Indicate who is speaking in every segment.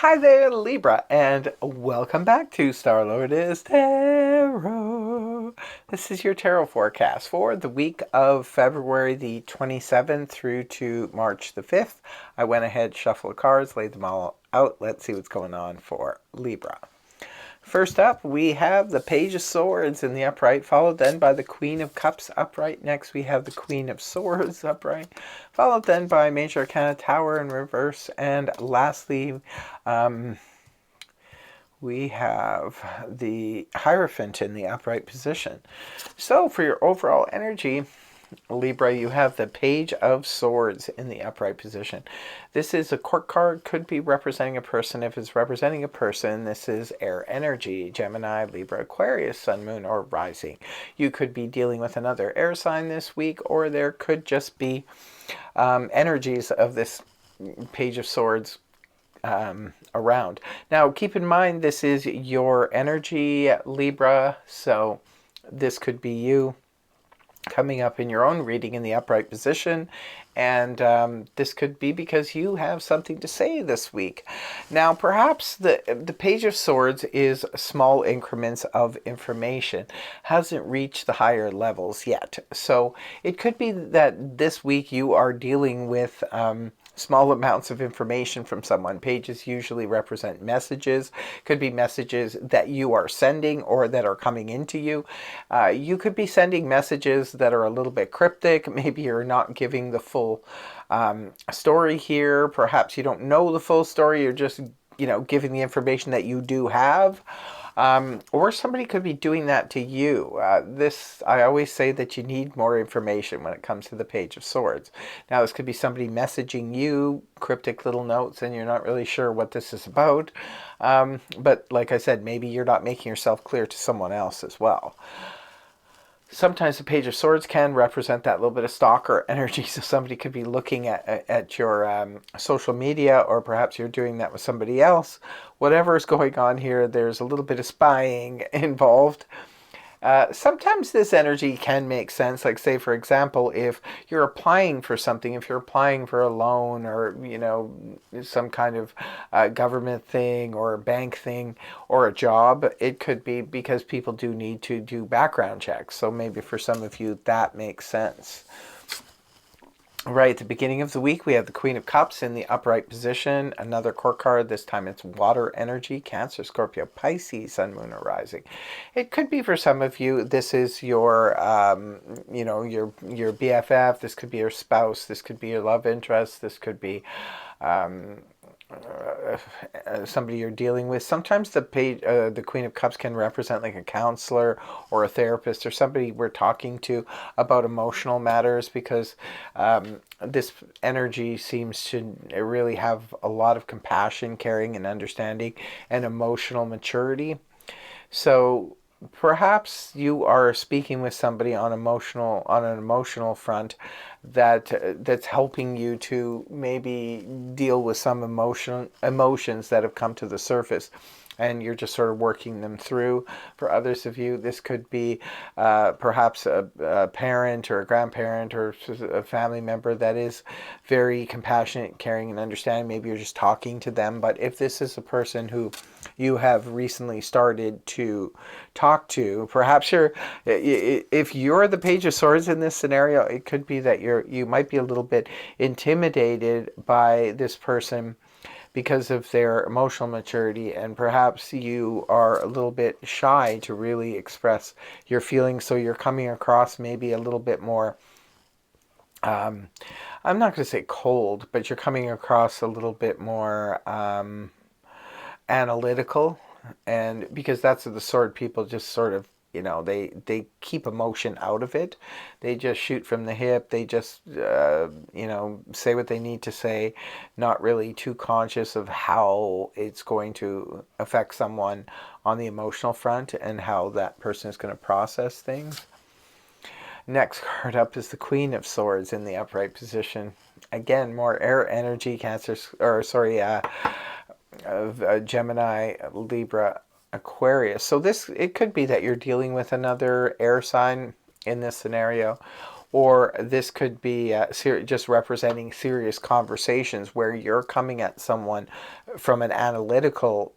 Speaker 1: Hi there, Libra, and welcome back to Starlord is Tarot. This is your tarot forecast for the week of February the 27th through to March the 5th. I went ahead, shuffled the cards, laid them all out. Let's see what's going on for Libra. First up, we have the Page of Swords in the upright, followed then by the Queen of Cups upright. Next, we have the Queen of Swords upright, followed then by Major Arcana Tower in reverse. And lastly, we have the Hierophant in the upright position. So for your overall energy, Libra, you have the Page of Swords in the upright position. This is a court card, could be representing a person. If it's representing a person, this is air energy, Gemini, Libra, Aquarius, Sun, Moon, or Rising. You could be dealing with another air sign this week, or there could just be energies of this Page of Swords around. Now, keep in mind, this is your energy, Libra, so this could be you coming up in your own reading in the upright position, and this could be because you have something to say this week. Now, perhaps the Page of Swords is small increments of information, hasn't reached the higher levels yet. So it could be that this week you are dealing with small amounts of information from someone. Pages usually represent messages. Could be messages that you are sending or that are coming into you. You could be sending messages that are a little bit cryptic. Maybe you're not giving the full story here. Perhaps you don't know the full story. You're just, giving the information that you do have. Or somebody could be doing that to you. I always say that you need more information when it comes to the Page of Swords. Now, this could be somebody messaging you cryptic little notes and you're not really sure what this is about. But like I said, maybe you're not making yourself clear to someone else as well. Sometimes the Page of Swords can represent that little bit of stalker energy. So somebody could be looking at your social media, or perhaps you're doing that with somebody else. Whatever is going on here, there's a little bit of spying involved. Sometimes this energy can make sense. Like, say, for example, if you're applying for something, if you're applying for a loan or, some kind of government thing or a bank thing or a job, it could be because people do need to do background checks. So maybe for some of you, that makes sense. Right at the beginning of the week, we have the Queen of Cups in the upright position. Another court card. This time it's water energy, Cancer, Scorpio, Pisces, Sun, Moon, or Rising. It could be for some of you, this is your, your BFF. This could be your spouse. This could be your love interest. This could be somebody you're dealing with. Sometimes the Queen of Cups can represent like a counselor or a therapist or somebody we're talking to about emotional matters, because this energy seems to really have a lot of compassion, caring, and understanding, and emotional maturity. So perhaps you are speaking with somebody on an emotional front that's helping you to maybe deal with some emotions that have come to the surface, and you're just sort of working them through. For others of you, this could be perhaps a parent or a grandparent or a family member that is very compassionate, caring, and understanding. Maybe you're just talking to them. But if this is a person who you have recently started to talk to, perhaps if you're the Page of Swords in this scenario, it could be that you might be a little bit intimidated by this person because of their emotional maturity, and perhaps you are a little bit shy to really express your feelings, so you're coming across maybe a little bit more, I'm not going to say cold, but you're coming across a little bit more analytical, and because that's the sword people just sort of, they keep emotion out of it. They just shoot from the hip. They just say what they need to say, not really too conscious of how it's going to affect someone on the emotional front and how that person is going to process things. Next card up is the Queen of Swords in the upright position. Again, more air energy, Gemini, Libra, Aquarius. So it could be that you're dealing with another air sign in this scenario, or this could be just representing serious conversations where you're coming at someone from an analytical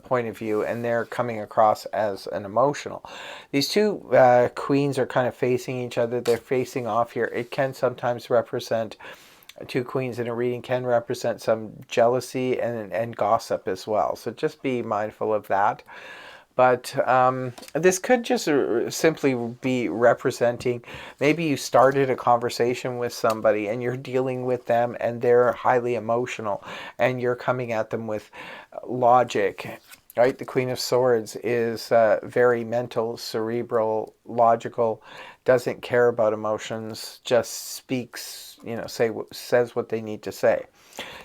Speaker 1: point of view, and they're coming across as an emotional. These two queens are kind of facing each other. They're facing off here. It can sometimes represent, two queens in a reading can represent some jealousy and gossip as well. So just be mindful of that. But this could just simply be representing, maybe you started a conversation with somebody and you're dealing with them and they're highly emotional and you're coming at them with logic. Right? The Queen of Swords is very mental, cerebral, logical, doesn't care about emotions, just speaks, says what they need to say.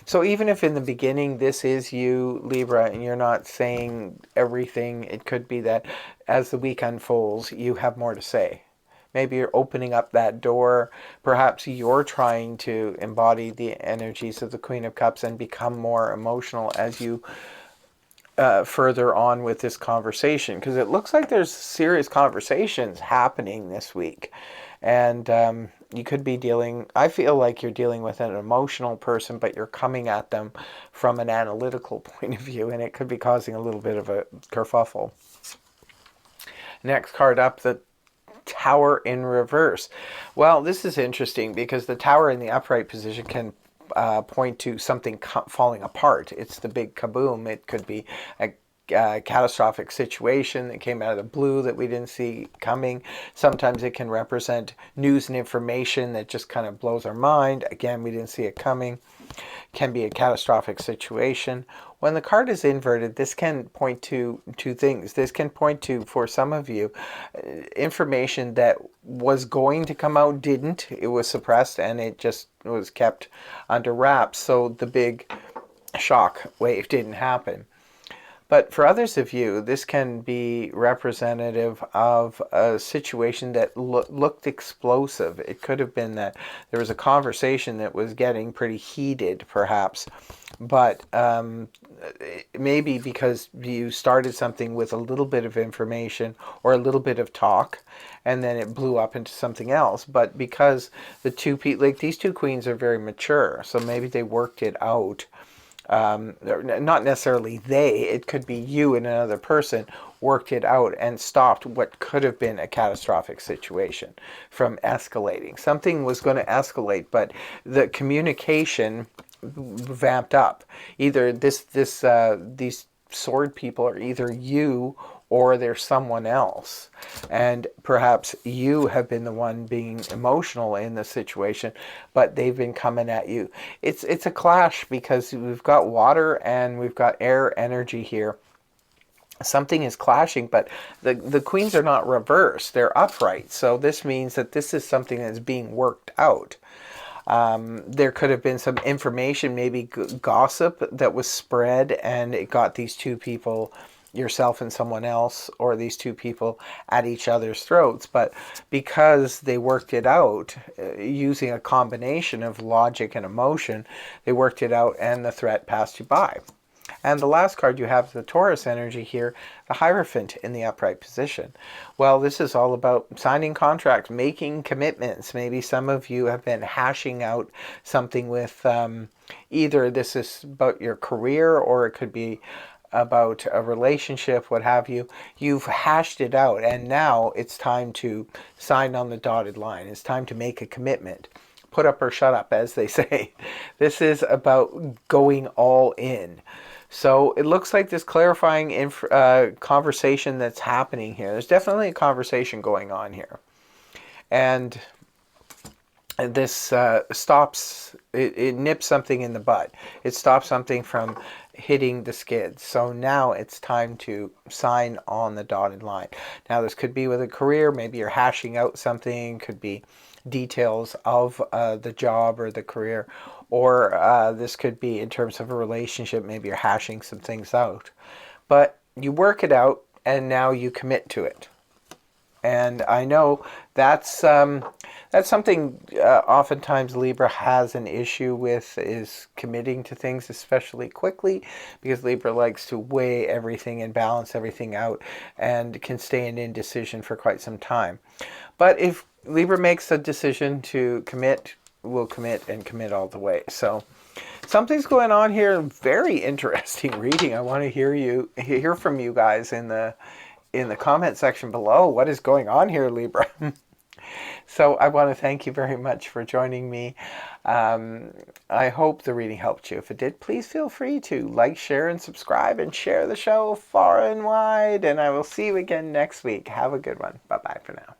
Speaker 1: So even if in the beginning this is you, Libra, and you're not saying everything, it could be that as the week unfolds, you have more to say. Maybe you're opening up that door. Perhaps you're trying to embody the energies of the Queen of Cups and become more emotional as you further on with this conversation, because it looks like there's serious conversations happening this week. And you could be dealing, I feel like you're dealing with an emotional person, but you're coming at them from an analytical point of view, and it could be causing a little bit of a kerfuffle. Next card up, the Tower in reverse. Well, this is interesting because the Tower in the upright position can point to something falling apart. It's the big kaboom. It could be a catastrophic situation that came out of the blue that we didn't see coming. Sometimes it can represent news and information that just kind of blows our mind. Again, we didn't see it coming. Can be a catastrophic situation. When the card is inverted, this can point to two things. This can point to, for some of you, information that was going to come out didn't. It was suppressed and it just was kept under wraps. So the big shock wave didn't happen. But for others of you, this can be representative of a situation that looked explosive. It could have been that there was a conversation that was getting pretty heated, perhaps. But maybe because you started something with a little bit of information or a little bit of talk, and then it blew up into something else. But because the two people, like these two queens are very mature, so maybe they worked it out. Not necessarily they, it could be you and another person worked it out and stopped what could have been a catastrophic situation from escalating. Something was going to escalate, but the communication vamped up. Either these sword people are either you or there's someone else. And perhaps you have been the one being emotional in the situation, but they've been coming at you. It's a clash because we've got water and we've got air energy here. Something is clashing, but the queens are not reversed. They're upright. So this means that this is something that's being worked out. There could have been some information, maybe gossip that was spread, and it got these two people, yourself and someone else, or these two people at each other's throats. But because they worked it out using a combination of logic and emotion, they worked it out and the threat passed you by. And the last card you have is the Taurus energy here, the Hierophant in the upright position. Well, this is all about signing contracts, making commitments. Maybe some of you have been hashing out something with either this is about your career or it could be about a relationship, what have you. You've hashed it out and now it's time to sign on the dotted line. It's time to make a commitment. Put up or shut up, as they say. This is about going all in. So it looks like this clarifying conversation that's happening here. There's definitely a conversation going on here. And this stops, it nips something in the bud. It stops something from hitting the skids. So now it's time to sign on the dotted line. Now this could be with a career. Maybe you're hashing out something. Could be details of the job or the career. Or this could be in terms of a relationship. Maybe you're hashing some things out. But you work it out and now you commit to it. And I know that's That's something oftentimes Libra has an issue with, is committing to things, especially quickly, because Libra likes to weigh everything and balance everything out and can stay in indecision for quite some time. But if Libra makes a decision to commit, will commit and commit all the way. So something's going on here. Very interesting reading. I want to hear from you guys in the comment section below. What is going on here, Libra? So I want to thank you very much for joining me. I hope the reading helped you. If it did, please feel free to like, share, and subscribe, and share the show far and wide. And I will see you again next week. Have a good one. Bye-bye for now.